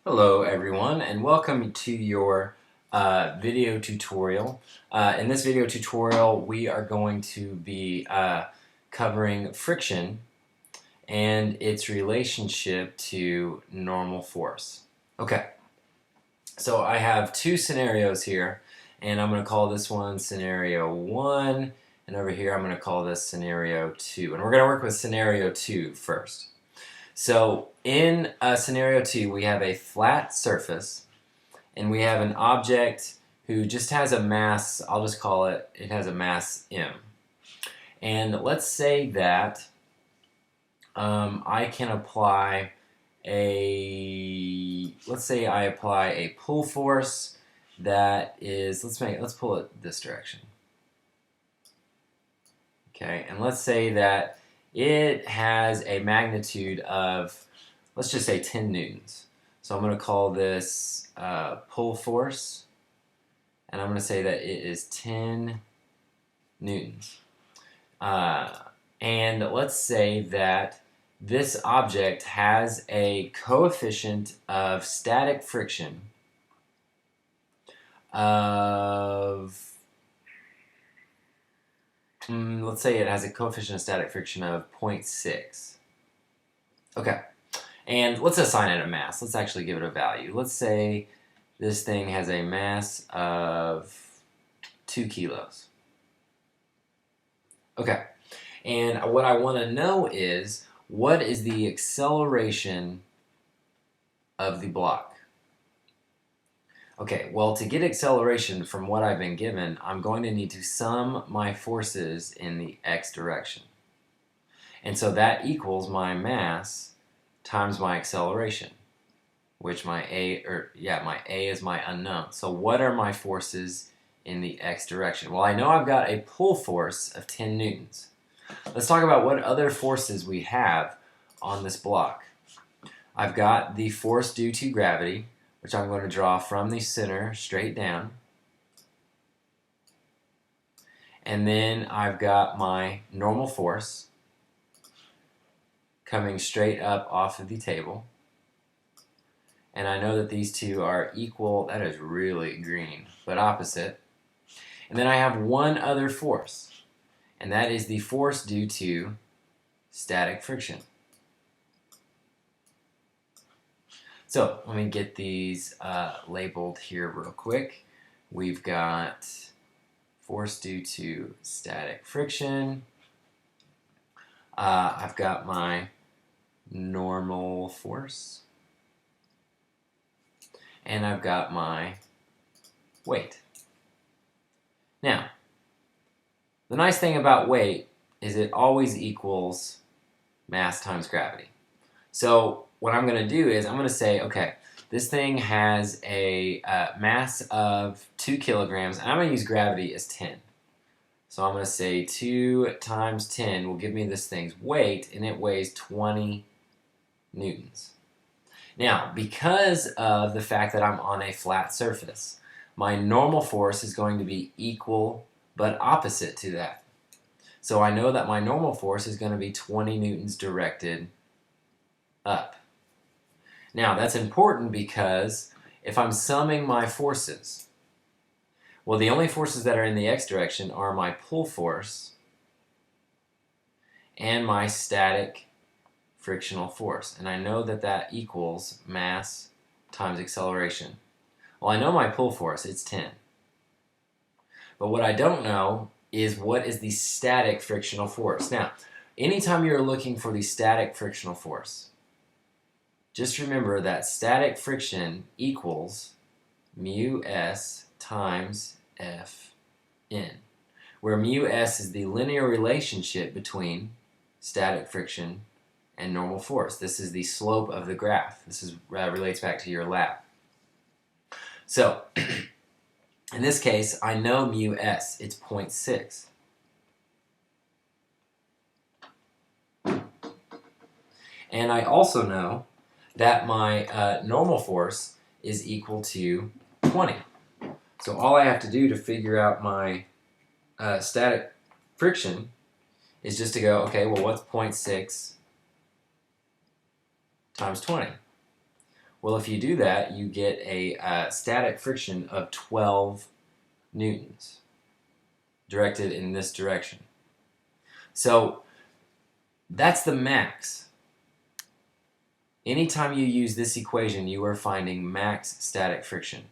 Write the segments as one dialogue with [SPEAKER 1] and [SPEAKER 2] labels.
[SPEAKER 1] Hello everyone, and welcome to your video tutorial. In this video tutorial we are going to be covering friction and its relationship to normal force. Okay, so I have two scenarios here, and I'm going to call this one scenario 1, and over here I'm going to call this scenario 2. And we're going to work with scenario 2 first. So in scenario 2, we have a flat surface, and we have an object who just has a mass. I'll just call it has a mass m. And let's say that I can apply let's say I apply a pull force that is, let's pull it this direction. Okay, and let's say that it has a magnitude of, let's just say 10 newtons. So I'm going to call this pull force, and I'm going to say that it is 10 newtons. And let's say that this object has a coefficient of static friction of, let's say it has a coefficient of static friction of 0.6. Okay, and let's assign it a mass. Let's actually give it a value. Let's say this thing has a mass of 2 kilos. Okay, and what I want to know is, what is the acceleration of the block? Okay, well, to get acceleration from what I've been given, I'm going to need to sum my forces in the x direction. And so that equals my mass times my acceleration, which my a is my unknown. So what are my forces in the x direction? Well, I know I've got a pull force of 10 newtons. Let's talk about what other forces we have on this block. I've got the force due to gravity, which I'm going to draw from the center straight down. And then I've got my normal force coming straight up off of the table. And I know that these two are equal. That is really green, but opposite. And then I have one other force, and that is the force due to static friction. So let me get these labeled here real quick. We've got force due to static friction. I've got my normal force. And I've got my weight. Now, the nice thing about weight is it always equals mass times gravity. So what I'm going to do is I'm going to say, okay, this thing has a mass of 2 kilograms, and I'm going to use gravity as 10. So I'm going to say 2 times 10 will give me this thing's weight, and it weighs 20 newtons. Now, because of the fact that I'm on a flat surface, my normal force is going to be equal but opposite to that. So I know that my normal force is going to be 20 newtons directed up. Now, that's important because if I'm summing my forces, well, the only forces that are in the x direction are my pull force and my static frictional force. And I know that that equals mass times acceleration. Well, I know my pull force, it's 10. But what I don't know is what is the static frictional force. Now, anytime you're looking for the static frictional force, just remember that static friction equals mu s times Fn, where mu s is the linear relationship between static friction and normal force. This is the slope of the graph. This is relates back to your lab. So, in this case, I know mu s, it's 0.6. And I also know that my normal force is equal to 20. So all I have to do to figure out my static friction is just to go, okay, well, what's 0.6 times 20? Well, if you do that, you get a static friction of 12 newtons directed in this direction. So that's the max. Anytime you use this equation, you are finding max static friction.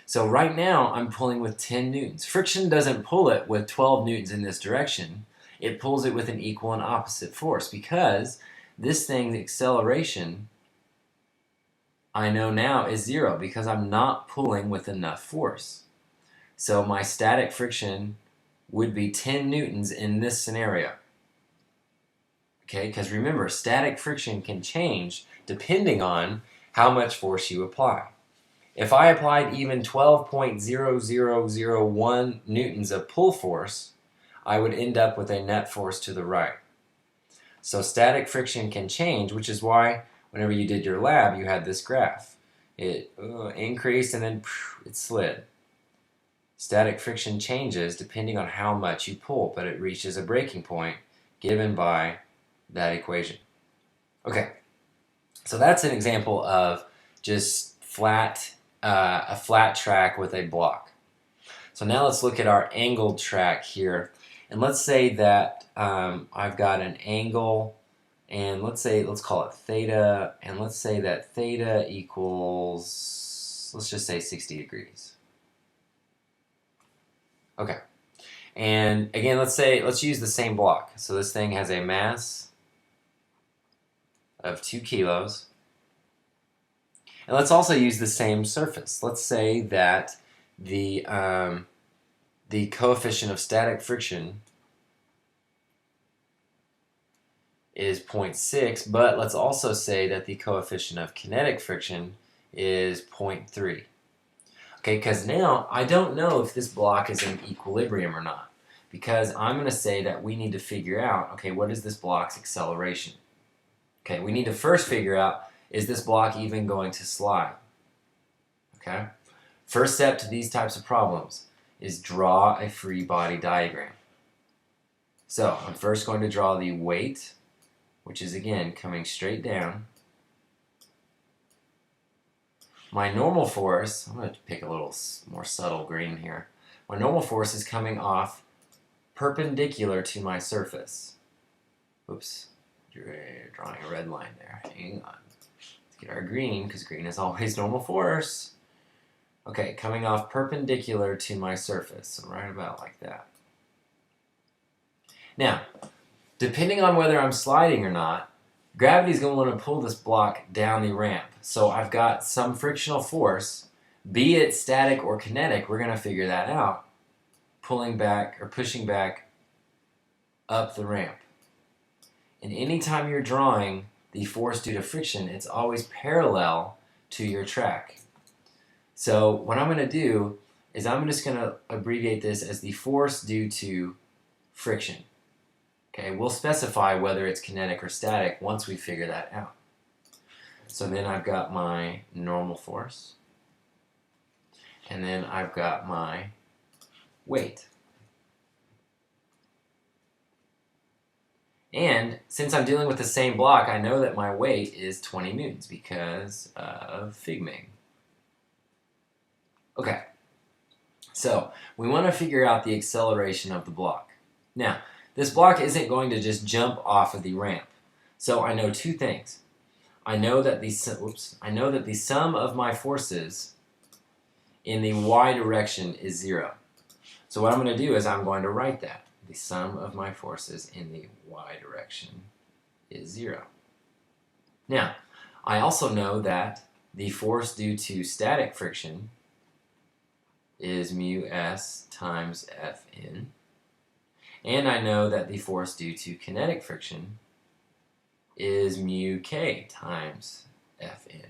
[SPEAKER 1] So right now, I'm pulling with 10 newtons. Friction doesn't pull it with 12 newtons in this direction. It pulls it with an equal and opposite force because this thing's acceleration, I know now, is 0 because I'm not pulling with enough force. So my static friction would be 10 newtons in this scenario. Okay, because remember, static friction can change depending on how much force you apply. If I applied even 12.0001 newtons of pull force, I would end up with a net force to the right. So static friction can change, which is why whenever you did your lab, you had this graph. It increased and then it slid. Static friction changes depending on how much you pull, but it reaches a breaking point given by that equation. Okay, so that's an example of just a flat track with a block. So now let's look at our angled track here. And let's say that I've got an angle, and let's call it theta, and let's say that theta equals, let's just say 60 degrees. Okay. And again, let's use the same block. So this thing has a mass of 2 kilos. And let's also use the same surface. Let's say that the coefficient of static friction is 0.6, but let's also say that the coefficient of kinetic friction is 0.3. Okay, because now I don't know if this block is in equilibrium or not, because I'm going to say that we need to figure out, okay, what is this block's acceleration? Okay, we need to first figure out, is this block even going to slide? Okay, first step to these types of problems is draw a free body diagram. So I'm first going to draw the weight, which is again coming straight down. My normal force, I'm going to pick a little more subtle green here. My normal force is coming off perpendicular to my surface. Oops, drawing a red line there. Hang on. Let's get our green, because green is always normal force. Okay, coming off perpendicular to my surface, so right about like that. Now, depending on whether I'm sliding or not, gravity's going to want to pull this block down the ramp. So I've got some frictional force, be it static or kinetic, we're going to figure that out, pulling back or pushing back up the ramp. And anytime you're drawing the force due to friction, it's always parallel to your track. So what I'm going to do is I'm just going to abbreviate this as the force due to friction. Okay, we'll specify whether it's kinetic or static once we figure that out. So then I've got my normal force, and then I've got my weight. And since I'm dealing with the same block, I know that my weight is 20 newtons because of Figming. Okay, so we want to figure out the acceleration of the block. Now, this block isn't going to just jump off of the ramp. So I know two things. I know that the sum of my forces in the y direction is 0. So what I'm going to do is I'm going to write that. The sum of my forces in the y direction is 0. Now, I also know that the force due to static friction is mu s times Fn. And I know that the force due to kinetic friction is mu k times Fn.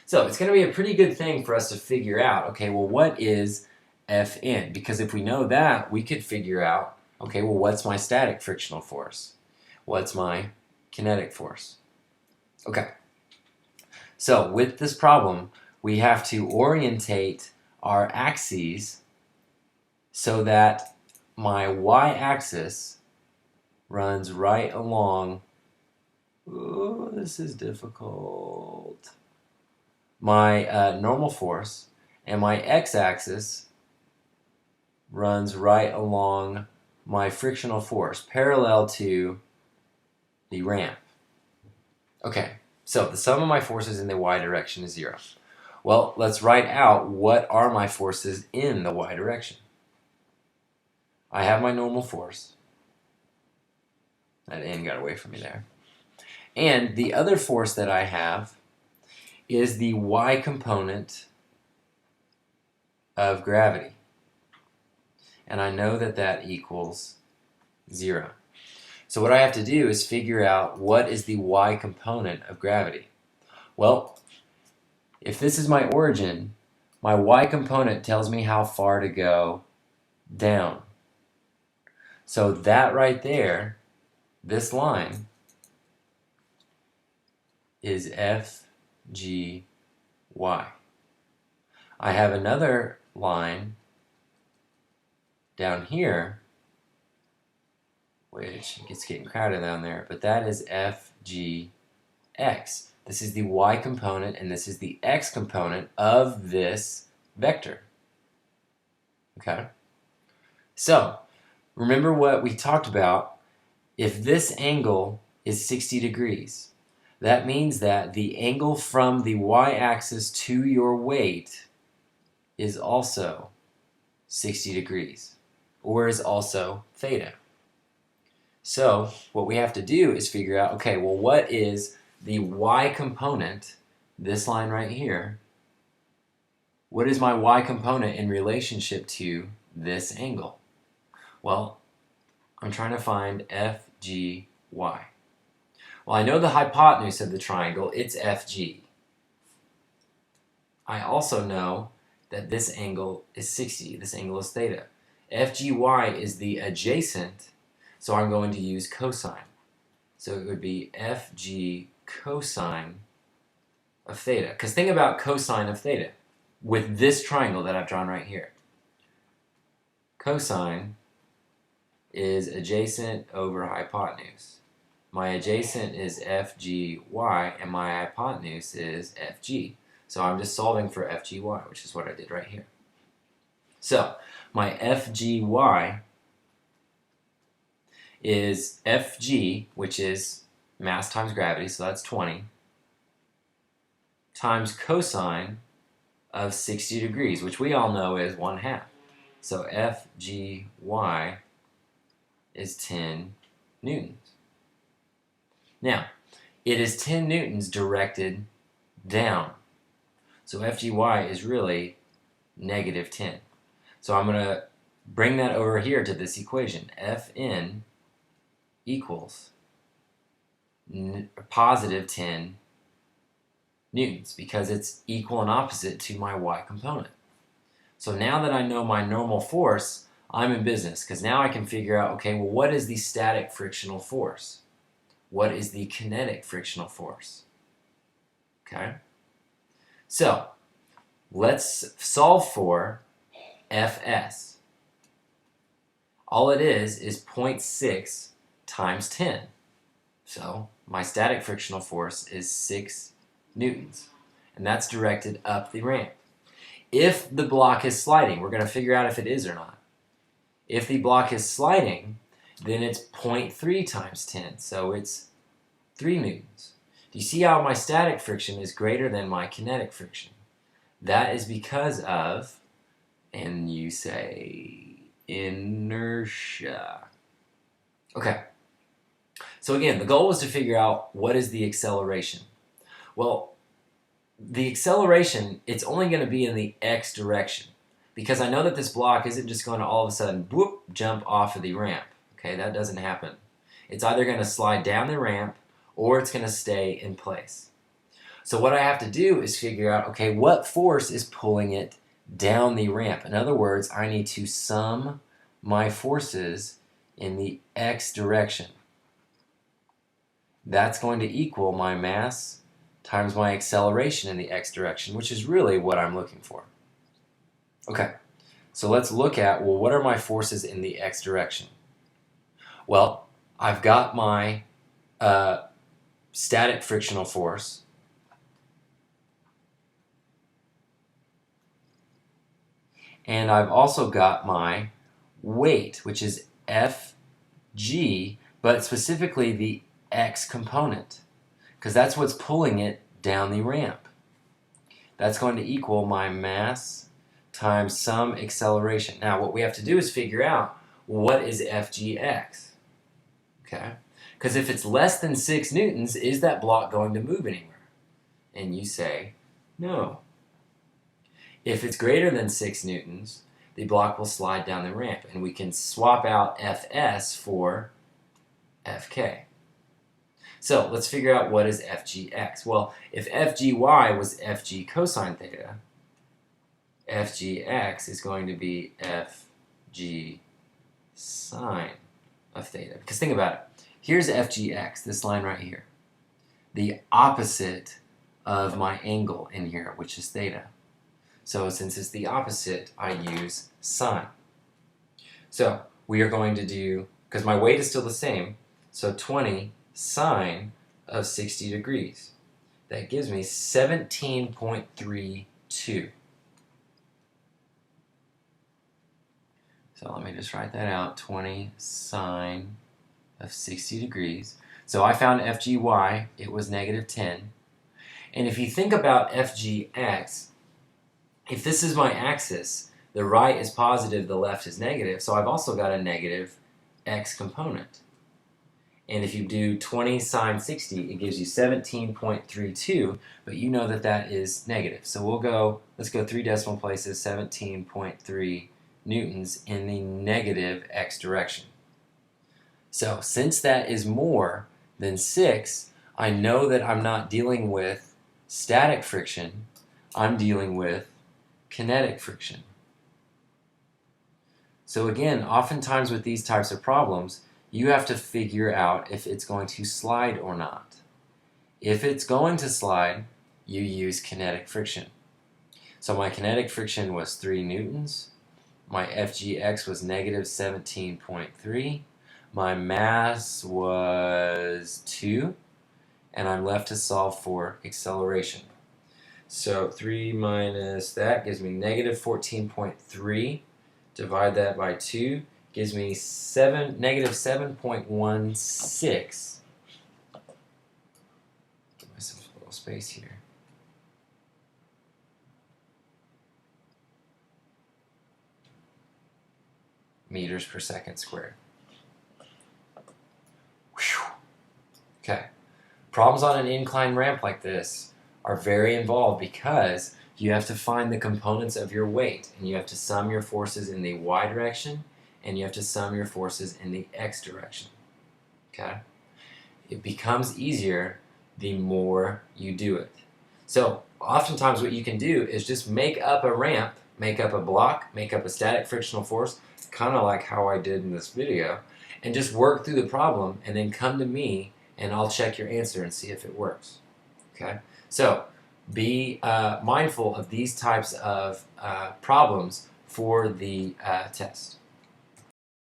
[SPEAKER 1] So it's going to be a pretty good thing for us to figure out, okay, well, what is Fn? Because if we know that, we could figure out, okay, well, what's my static frictional force? What's my kinetic force? Okay. So with this problem, we have to orientate our axes so that my y-axis runs right along. Oh, this is difficult. my normal force, and my x-axis runs right along my frictional force, parallel to the ramp. Okay, so the sum of my forces in the y direction is 0. Well, let's write out what are my forces in the y direction. I have my normal force. That n got away from me there. And the other force that I have is the y component of gravity. And I know that that equals 0. So what I have to do is figure out what is the y component of gravity. Well, if this is my origin, my y component tells me how far to go down. So that right there, this line, is FGY. I have another line down here, which it's getting crowded down there, but that is FGX. This is the y component, and this is the x component of this vector. Okay? So, remember what we talked about. If this angle is 60 degrees, that means that the angle from the y-axis to your weight is also 60 degrees, or is also theta. So what we have to do is figure out, okay, well, what is the y component, this line right here, what is my y component in relationship to this angle? Well, I'm trying to find FGY. Well, I know the hypotenuse of the triangle, it's FG. I also know that this angle is 60, this angle is theta. FGY is the adjacent, so I'm going to use cosine. So it would be FG cosine of theta. Because think about cosine of theta with this triangle that I've drawn right here. Cosine is adjacent over hypotenuse. My adjacent is FGY, and my hypotenuse is FG. So I'm just solving for FGY, which is what I did right here. So my FGY is FG, which is mass times gravity, so that's 20, times cosine of 60 degrees, which we all know is 1/2. So FGY is 10 newtons. Now, it is 10 newtons directed down. So FGY is really -10. So I'm going to bring that over here to this equation. Fn equals positive 10 newtons because it's equal and opposite to my y component. So now that I know my normal force, I'm in business because now I can figure out, okay, well, what is the static frictional force? What is the kinetic frictional force? Okay? So, let's solve for Fs. All it is 0.6 times 10. So, my static frictional force is 6 newtons. And that's directed up the ramp. If the block is sliding, we're going to figure out if it is or not. If the block is sliding, then it's 0.3 times 10, so it's 3 newtons. Do you see how my static friction is greater than my kinetic friction? That is because of, and you say, inertia. Okay, so again, the goal was to figure out what is the acceleration. Well, the acceleration, it's only going to be in the x direction because I know that this block isn't just going to all of a sudden whoop, jump off of the ramp. Okay, that doesn't happen. It's either going to slide down the ramp or it's going to stay in place. So what I have to do is figure out, okay, what force is pulling it down the ramp? In other words, I need to sum my forces in the x direction. That's going to equal my mass times my acceleration in the x direction, which is really what I'm looking for. Okay, so let's look at, well, what are my forces in the x direction? Well, I've got my static frictional force, And I've also got my weight, which is Fg, but specifically the x component, because that's what's pulling it down the ramp. That's going to equal my mass times some acceleration. Now, what we have to do is figure out what is Fgx, okay? Because if it's less than 6 newtons, is that block going to move anywhere? And you say, no. If it's greater than 6 newtons, the block will slide down the ramp, and we can swap out Fs for Fk. So let's figure out what is Fgx. Well, if Fgy was Fg cosine theta, Fgx is going to be Fg sine of theta. Because think about it. Here's Fgx, this line right here. The opposite of my angle in here, which is theta. So since it's the opposite, I use sine. So we are going to do, because my weight is still the same, so 20 sine of 60 degrees. That gives me 17.32. So let me just write that out, 20 sine of 60 degrees. So I found Fgy, it was negative 10. And if you think about Fgx, if this is my axis, the right is positive, the left is negative, so I've also got a negative x component. And if you do 20 sine 60, it gives you 17.32, but you know that that is negative. So let's go 3 decimal places, 17.3 newtons in the negative x direction. So since that is more than 6, I know that I'm not dealing with static friction, I'm dealing with kinetic friction. So again, oftentimes with these types of problems, you have to figure out if it's going to slide or not. If it's going to slide, you use kinetic friction. So my kinetic friction was 3 newtons. My Fgx was negative 17.3. My mass was 2. And I'm left to solve for acceleration. So 3 minus that gives me negative 14.3. Divide that by 2. Gives me negative 7.16. Give myself a little space here. Meters per second squared. Whew. Okay. Problems on an incline ramp like this are very involved because you have to find the components of your weight, and you have to sum your forces in the y direction, and you have to sum your forces in the x direction. Okay? It becomes easier the more you do it. So oftentimes what you can do is just make up a ramp, make up a block, make up a static frictional force, kind of like how I did in this video, and just work through the problem and then come to me and I'll check your answer and see if it works. Okay? So be mindful of these types of problems for the test.